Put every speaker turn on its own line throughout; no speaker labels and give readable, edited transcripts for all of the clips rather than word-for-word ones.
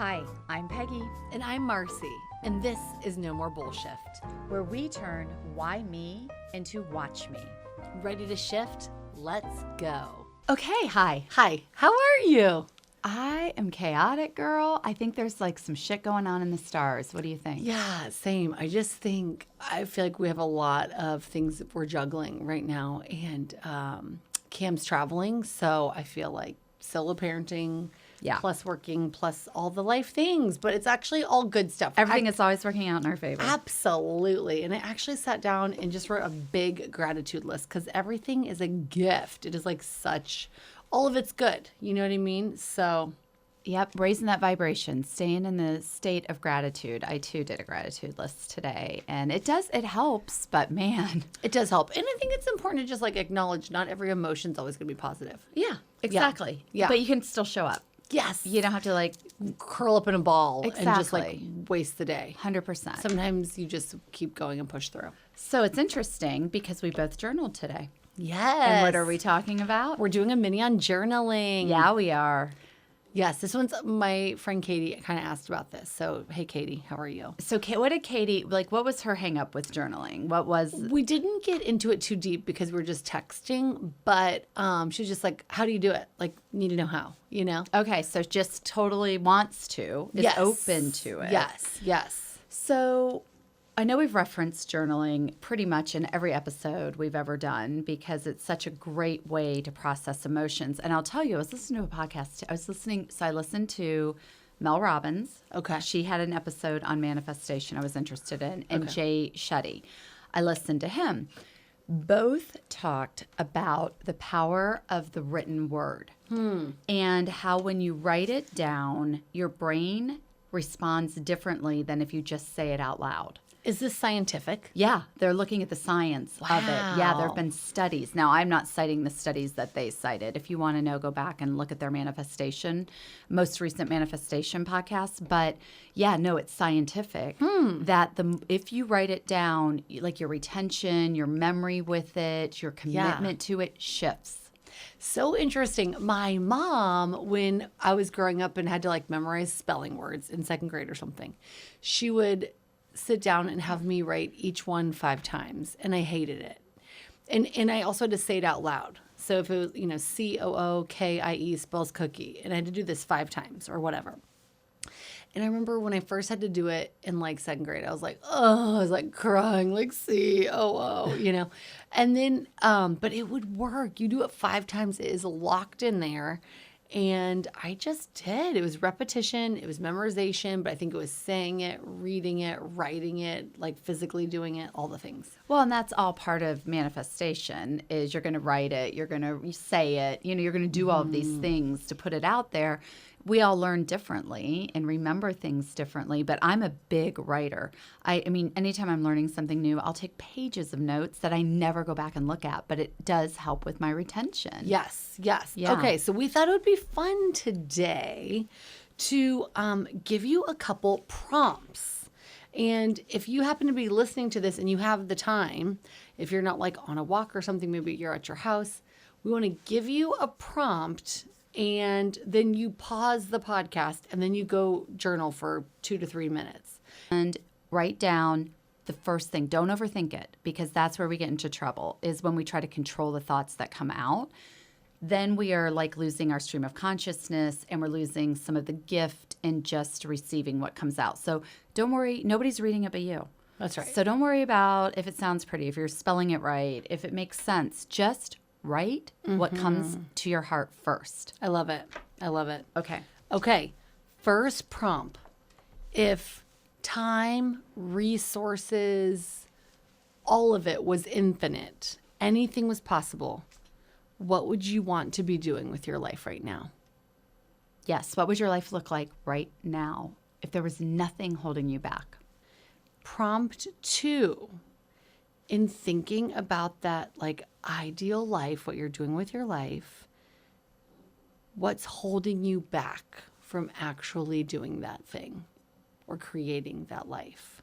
Hi, I'm Peggy,
And I'm Marcy, and this is No More Bullshift.
where we turn why me into watch me.
Ready to shift? Let's go.
Okay, hi.
Hi, how are you?
I am chaotic, girl. I think there's like some shit going on in the stars. What do you think?
Yeah, same. I feel like we have a lot of things that we're juggling right now, and Cam's traveling, so I feel like solo parenting,
Yeah.
plus working, plus all the life things, but it's actually all good stuff.
Everything is always working out in our favor.
Absolutely. And I actually sat down and just wrote a big gratitude list because everything is a gift. It is like all of it's good. You know what I mean? So,
Yep, raising that vibration, staying in the state of gratitude. I too did a gratitude list today, and it helps, but man.
it does help. And I think it's important to just like acknowledge not every emotion's always going to be positive.
Yeah, exactly.
Yeah.
But you can still show up.
Yes.
You don't have to like
Curl up in a ball and just like
Exactly.
waste the day.
100%.
Sometimes you just keep going and push through.
So it's interesting because we both journaled today.
Yes.
And what are we talking about?
We're doing a mini on journaling.
Yeah, we are.
Yes, this one's my friend Katie kind of asked about this. So, hey, Katie, how are you?
So, what did Katie, what was her hang up with journaling? What was,
We didn't get into it too deep because we were just texting, but she was just like, how do you do it? Like, need to know how, you know?
okay, so just totally wants to, is
Yes.
open to it.
Yes.
So, I know we've referenced journaling pretty much in every episode we've ever done because it's such a great way to process emotions. And I'll tell you, I was listening to a podcast. I listened to Mel Robbins.
Okay.
She had an episode on manifestation I was interested in, and Jay Shetty. I listened to him. Both talked about the power of the written word and how when you write it down, your brain responds differently than if you just say it out loud.
Is this scientific?
Yeah, they're looking at the science of it. Yeah, there have
Wow.
been studies. Now, I'm not citing the studies that they cited. If you want to know, go back and look at their most recent manifestation podcast. But yeah, no, it's scientific that if you write it down, like your retention, your memory with it, your commitment to it shifts.
So interesting. My mom, when I was growing up and had to like memorize spelling words in second grade or something, she would sit down and have me write each one 5 times, and I hated it. And I also had to say it out loud. So if it was, COOKIE spells cookie, and I had to do this 5 times or whatever. And I remember when I first had to do it in like second grade, I was like, oh, I was like crying, like COO, And then, but it would work. You do it 5 times, it is locked in there. And I just did. It was repetition, it was memorization, but I think it was saying it, reading it, writing it, like physically doing it, all the things.
Well, and that's all part of manifestation is you're going to write it, you're going to say it, you're going to do all of these things to put it out there. We all learn differently and remember things differently, but I'm a big writer. I mean, anytime I'm learning something new, I'll take pages of notes that I never go back and look at, but it does help with my retention.
Yes.
Yeah.
Okay, so we thought it would be fun today to give you a couple prompts. And if you happen to be listening to this and you have the time, if you're not like on a walk or something, maybe you're at your house, we want to give you a prompt and then you pause the podcast and then you go journal for 2 to 3 minutes.
And write down the first thing. Don't overthink it because that's where we get into trouble is when we try to control the thoughts that come out. Then we are like losing our stream of consciousness and we're losing some of the gift in just receiving what comes out. So don't worry. Nobody's reading it but you.
That's right.
So don't worry about if it sounds pretty, if you're spelling it right, if it makes sense. Just write what comes to your heart first.
I love it.
Okay.
Okay, first prompt. If time, resources, all of it was infinite, anything was possible, what would you want to be doing with your life right now?
Yes. What would your life look like right now if there was nothing holding you back?
Prompt 2. In thinking about that like ideal life, what you're doing with your life, what's holding you back from actually doing that thing or creating that life?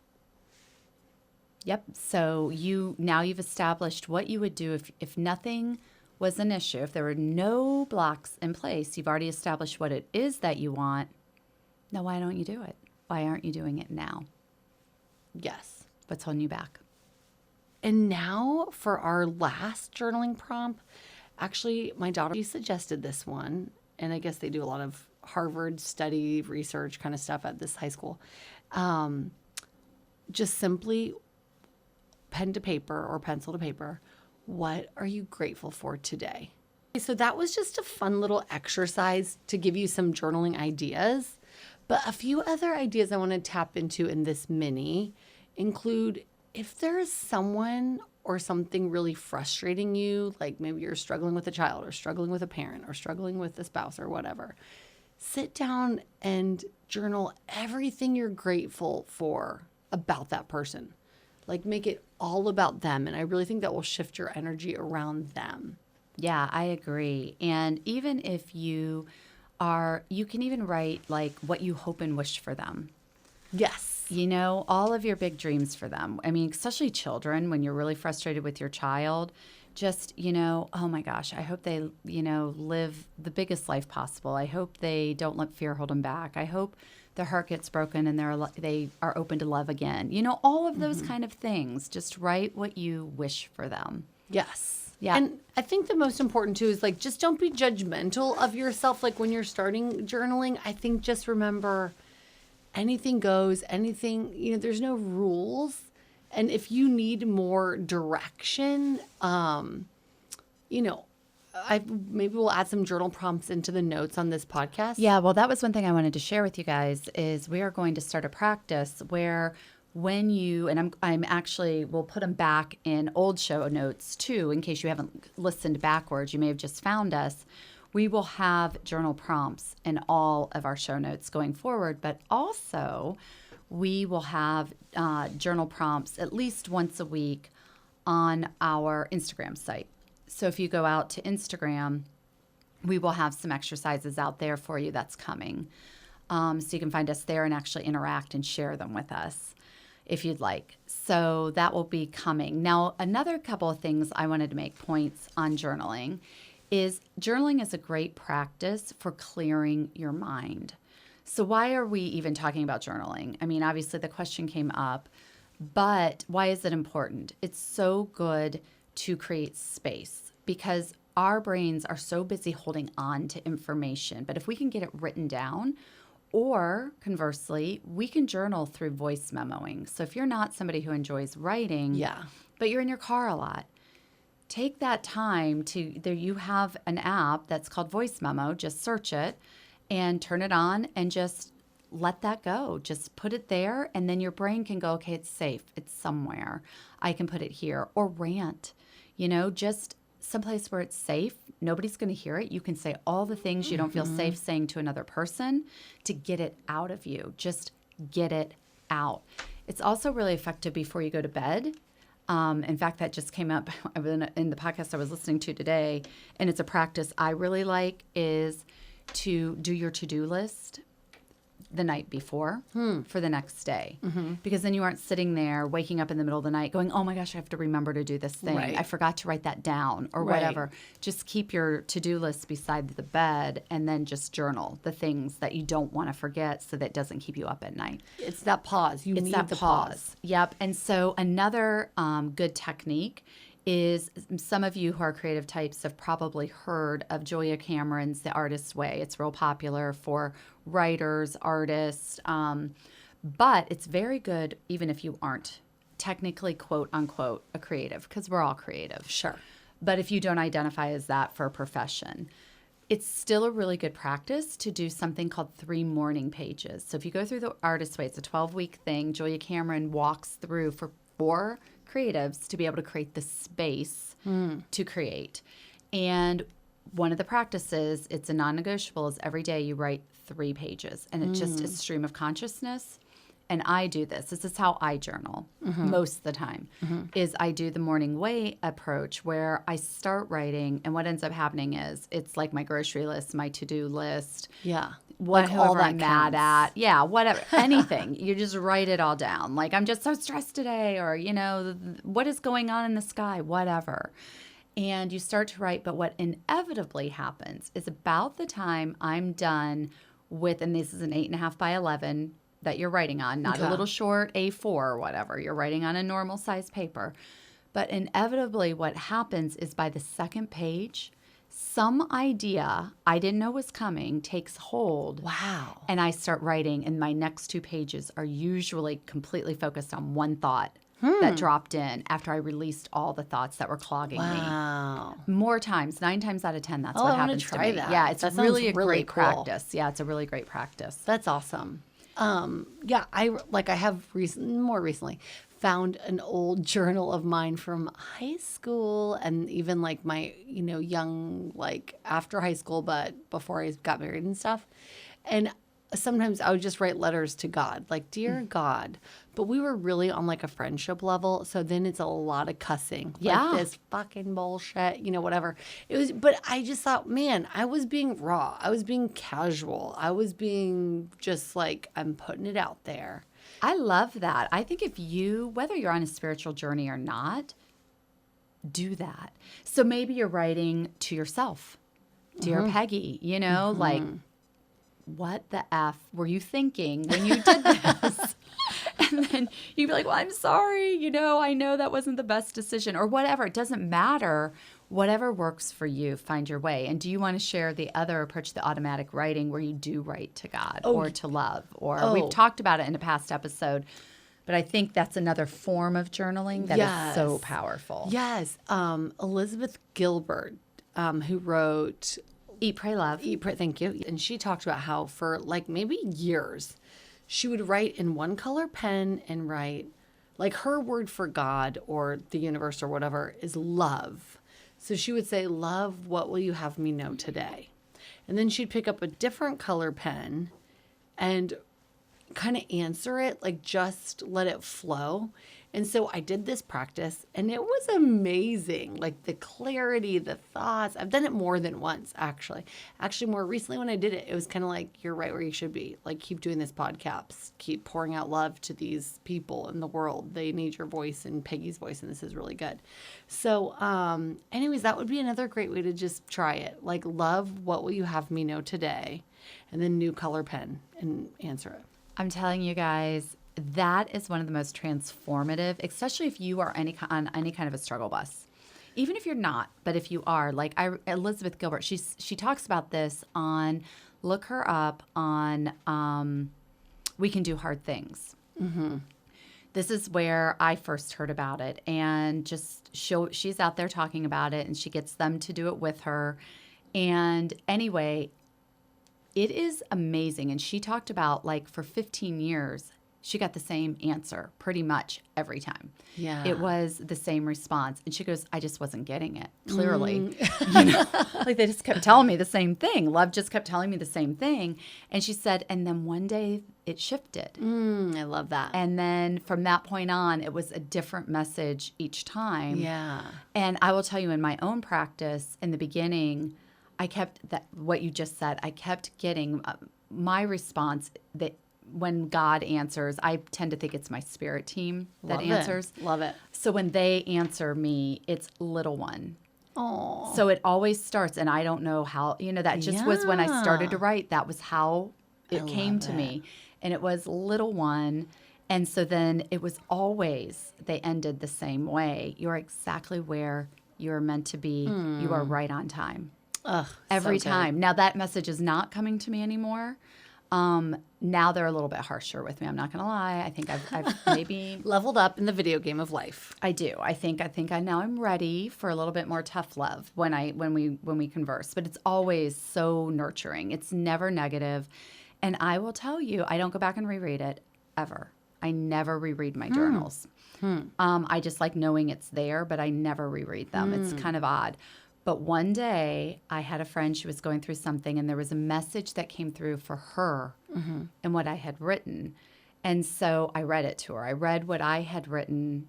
Yep. So you've established what you would do if nothing was an issue, if there were no blocks in place. You've already established what it is that you want. Now, why don't you do it? Why aren't you doing it now?
Yes.
What's holding you back?
And now for our last journaling prompt, actually, my daughter, she suggested this one, and I guess they do a lot of Harvard study research kind of stuff at this high school. Just simply pen to paper or pencil to paper. What are you grateful for today? So that was just a fun little exercise to give you some journaling ideas. But a few other ideas I want to tap into in this mini include if there is someone or something really frustrating you, like maybe you're struggling with a child or struggling with a parent or struggling with a spouse or whatever, sit down and journal everything you're grateful for about that person. Like make it all about them. And I really think that will shift your energy around them.
Yeah, I agree. And even if you can even write like what you hope and wish for them.
Yes.
You know, all of your big dreams for them. I mean, especially children, when you're really frustrated with your child, just, oh my gosh, I hope they, live the biggest life possible. I hope they don't let fear hold them back. I hope their heart gets broken and they are open to love again. All of those kind of things. Just write what you wish for them.
Yes.
Yeah.
And I think the most important too is like, just don't be judgmental of yourself. Like when you're starting journaling, I think just remember anything goes, anything, there's no rules. And if you need more direction, maybe we'll add some journal prompts into the notes on this podcast.
Yeah, well, that was one thing I wanted to share with you guys is we are going to start a practice where when you, and I'm actually, we'll put them back in old show notes too, in case you haven't listened backwards, you may have just found us. We will have journal prompts in all of our show notes going forward, but also we will have journal prompts at least once a week on our Instagram site. So if you go out to Instagram, we will have some exercises out there for you that's coming. So you can find us there and actually interact and share them with us if you'd like. So that will be coming. Now, another couple of things I wanted to make points on journaling is a great practice for clearing your mind. So why are we even talking about journaling? I mean, obviously the question came up, but why is it important? It's so good to create space because our brains are so busy holding on to information. But if we can get it written down, or conversely, we can journal through voice memoing. So if you're not somebody who enjoys writing, but you're in your car a lot, take that time there you have an app that's called Voice Memo. Just search it and turn it on and just let that go. Just put it there and then your brain can go, okay, it's safe. It's somewhere. I can put it here. Or rant, just someplace where it's safe. Nobody's going to hear it. You can say all the things you don't feel safe saying to another person to get it out of you. Just get it out. It's also really effective before you go to bed. In fact, that just came up in the podcast I was listening to today, and it's a practice I really like is to do your to-do list the night before for the next day. Because then you aren't sitting there waking up in the middle of the night going, oh my gosh, I have to remember to do this thing.
Right.
I forgot to write that down or whatever. Just keep your to-do list beside the bed and then just journal the things that you don't want to forget so that it doesn't keep you up at night.
It's that pause. You need the pause.
Yep. And so another good technique is some of you who are creative types have probably heard of Julia Cameron's The Artist's Way. It's real popular for writers, artists, but it's very good even if you aren't technically, quote unquote, a creative, because we're all creative.
Sure.
But if you don't identify as that for a profession, it's still a really good practice to do something called 3 morning pages. So if you go through The Artist's Way, it's a 12-week thing. Julia Cameron walks through for creatives to be able to create the space to create. And one of the practices, it's a non-negotiable, is every day you write 3 pages. And it's just a stream of consciousness. And I do this. This is how I journal most of the time, is I do the morning way approach where I start writing. And what ends up happening is it's like my grocery list, my to-do list.
Yeah.
Whoever I'm mad at. Yeah, whatever. Anything. You just write it all down. Like, I'm just so stressed today, or, what is going on in the sky, whatever. And you start to write. But what inevitably happens is about the time I'm done and this is an 8.5 by 11 that you're writing on, not a little short A4 or whatever. You're writing on a normal size paper. But inevitably what happens is by the second page, some idea I didn't know was coming takes hold.
Wow.
And I start writing, and my next 2 pages are usually completely focused on one thought that dropped in after I released all the thoughts that were clogging
Wow.
me. More times, 9 times out of 10, that's what
I wanna
happens to
try
me.
that.
Yeah, it's
That
really
sounds
a
really
great
cool.
practice. Yeah, it's a really great practice.
That's awesome. Yeah, I have more recently found an old journal of mine from high school and even like my, young, like after high school, but before I got married and stuff. And sometimes I would just write letters to God, like, dear God. But we were really on like a friendship level. So then it's a lot of cussing.
Yeah.
Like this fucking bullshit, whatever. But I just thought, man, I was being raw. I was being casual. I was being just like, I'm putting it out there.
I love that. I think whether you're on a spiritual journey or not, do that. So maybe you're writing to yourself, dear Peggy, like, what the F were you thinking when you did this? And then you'd be like, well, I'm sorry. I know that wasn't the best decision or whatever. It doesn't matter. Whatever works for you, find your way. And do you want to share the other approach, the automatic writing, where you do write to God or to love? Or we've talked about it in a past episode, but I think that's another form of journaling that is so powerful.
Yes. Elizabeth Gilbert, who wrote
Eat, Pray, Love.
Eat, Pray, thank you. And she talked about how for like maybe years, she would write in one color pen and write, like her word for God or the universe or whatever is love. So she would say, love, what will you have me know today? And then she'd pick up a different color pen and kind of answer it, like just let it flow. And so I did this practice and it was amazing. Like the clarity, the thoughts. I've done it more than once, actually. Actually, more recently when I did it, it was kind of like, you're right where you should be. Like, keep doing this podcast. Keep pouring out love to these people in the world. They need your voice and Peggy's voice, and this is really good. So anyways, that would be another great way to just try it. Like, love, what will you have me know today? And then new color pen and answer it.
I'm telling you guys, that is one of the most transformative, especially if you are on any kind of a struggle bus. Even if you're not, but if you are, like Elizabeth Gilbert, she talks about this on, look her up on We Can Do Hard Things. Mm-hmm. This is where I first heard about it, and she's out there talking about it, and she gets them to do it with her. And anyway, it is amazing. And she talked about, like, for 15 years, she got the same answer pretty much every time.
Yeah.
It was the same response. And she goes, I just wasn't getting it, clearly. Like, they just kept telling me the same thing. Love just kept telling me the same thing. And she said, and then one day it shifted.
I love that.
And then from that point on, it was a different message each time.
Yeah.
And I will tell you, in my own practice, in the beginning, I kept what you just said. I kept getting my response that when God answers, I tend to think it's my spirit team that answers.
Love it.
So when they answer me, it's little one.
Oh.
So it always starts, and I don't know how, that just was when I started to write. That was how it came to me. And it was little one. And so then it was always, they ended the same way. You're exactly where you're meant to be. You are right on time.
Ugh,
Every
so good.
time. Now that message is not coming to me anymore. Now they're a little bit harsher with me. I'm not going to lie. I think I've maybe
leveled up in the video game of life.
I do. I think I now I'm ready for a little bit more tough love when we converse. But it's always so nurturing. It's never negative. And I will tell you, I don't go back and reread it ever. I never reread my journals. I just like knowing it's there, but I never reread them. It's kind of odd. But one day I had a friend, she was going through something, and there was a message that came through for her and what I had written. And so I read it to her. I read what I had written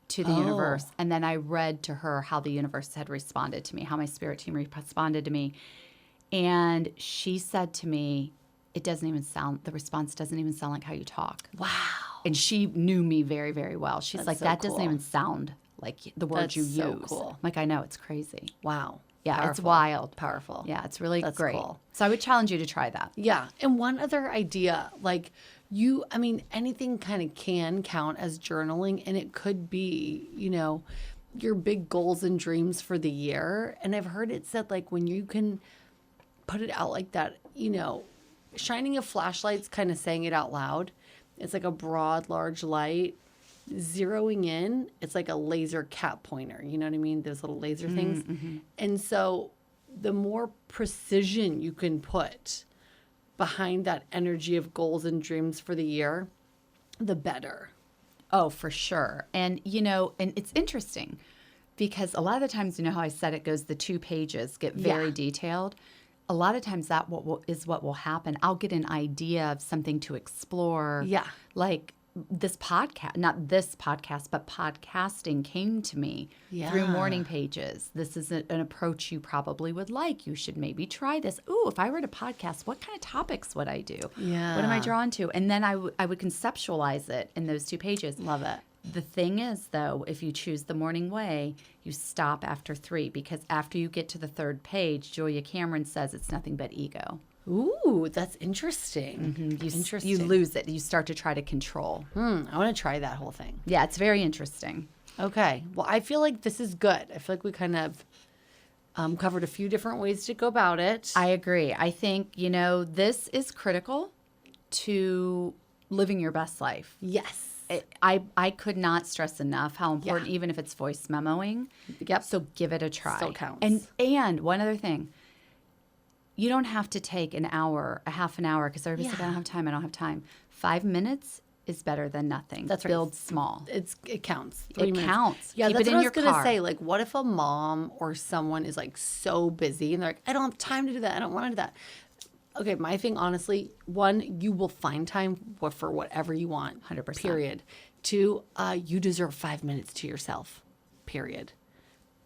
to the universe, and then I read to her how the universe had responded to me, how my spirit team responded to me. And she said to me, the response doesn't even sound like how you talk.
Wow.
And she knew me very, very well. She's like,
so
that doesn't
cool.
even sound like the words
That's
you
so
use.
cool.
I'm like, I know, it's crazy.
Wow.
Yeah, it's
Powerful.
wild.
Powerful.
Yeah, it's really
That's
great.
cool.
So I would challenge you to try that.
Yeah. And one other idea, like anything kind of can count as journaling, and it could be, your big goals and dreams for the year. And I've heard it said, like, when you can put it out like that, shining a flashlight's kind of saying it out loud. It's like a broad, large light. Zeroing in, it's like a laser cat pointer. You know what I mean? Those little laser things. And so the more precision you can put behind that energy of goals and dreams for the year, the better.
Oh, for sure. And, and it's interesting because a lot of the times, how I said it goes, the 2 pages get very detailed. A lot of times that is what will happen. I'll get an idea of something to explore.
Yeah.
Like this podcast, not this podcast, but podcasting came to me through morning pages. This is an approach you probably would like. You should maybe try this. Ooh, if I wrote a podcast, what kind of topics would I do?
Yeah.
What am I drawn to? And then I would conceptualize it in those 2 pages.
Love it.
The thing is, though, if you choose the morning way, you stop after 3 because after you get to the 3rd page, Julia Cameron says it's nothing but ego.
Ooh, that's interesting.
Interesting. You lose it. You start to try to control.
I want to try that whole thing.
Yeah, it's very interesting.
Okay. Well, I feel like this is good. I feel like we kind of covered a few different ways to go about it.
I agree. I think, this is critical to living your best life.
Yes.
I could not stress enough how important, even if it's voice memoing.
Yep.
So give it a try.
Still counts.
And one other thing. You don't have to take an hour, a half an hour, because everybody's like, I don't have time. 5 minutes is better than nothing.
That's right.
Build small.
It counts.
It counts.
Yeah,
Keep
that's
it
what
in
I
your
was going to
car.
say. Like, what if a mom or someone is like so busy and they're like, I don't have time to do that. I don't want to do that. Okay, my thing, honestly, 1, you will find time for whatever you want.
100%.
Period. 2, you deserve 5 minutes to yourself. Period.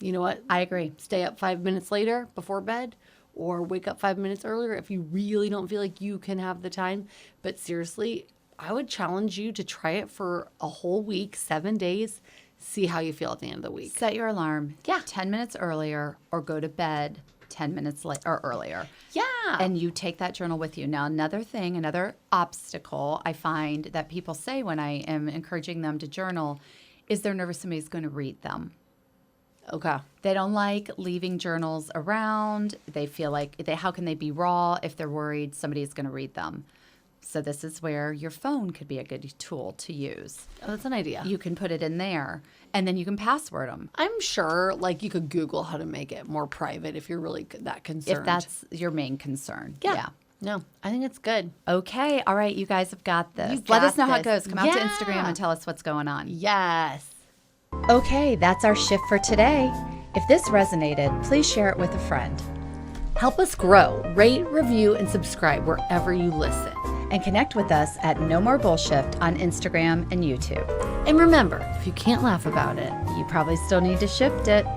You know what?
I agree.
Stay up 5 minutes later before bed, or wake up 5 minutes earlier if you really don't feel like you can have the time. But seriously, I would challenge you to try it for a whole week, 7 days. See how you feel at the end of the week.
Set your alarm.
Yeah.
10 minutes earlier or go to bed 10 minutes or earlier.
Yeah.
And you take that journal with you. Now, another obstacle I find that people say when I am encouraging them to journal is they're nervous somebody's going to read them.
Okay.
They don't like leaving journals around. They feel like, how can they be raw if they're worried somebody's going to read them? So this is where your phone could be a good tool to use.
Oh, that's an idea.
You can put it in there, and then you can password them.
I'm sure, like, you could Google how to make it more private if you're really that concerned.
If that's your main concern.
Yeah. No, I think it's good.
Okay. All right. You guys have got this.
You
Let us
got
know how it
this.
goes. Come out to
Yeah.
Instagram and tell us what's going on.
Yes.
Okay. That's our shift for today. If this resonated, please share it with a friend.
Help us grow. Rate, review, and subscribe wherever you listen.
And connect with us at No More Bullshift on Instagram and YouTube.
And remember, if you can't laugh about it,
You probably still need to shift it.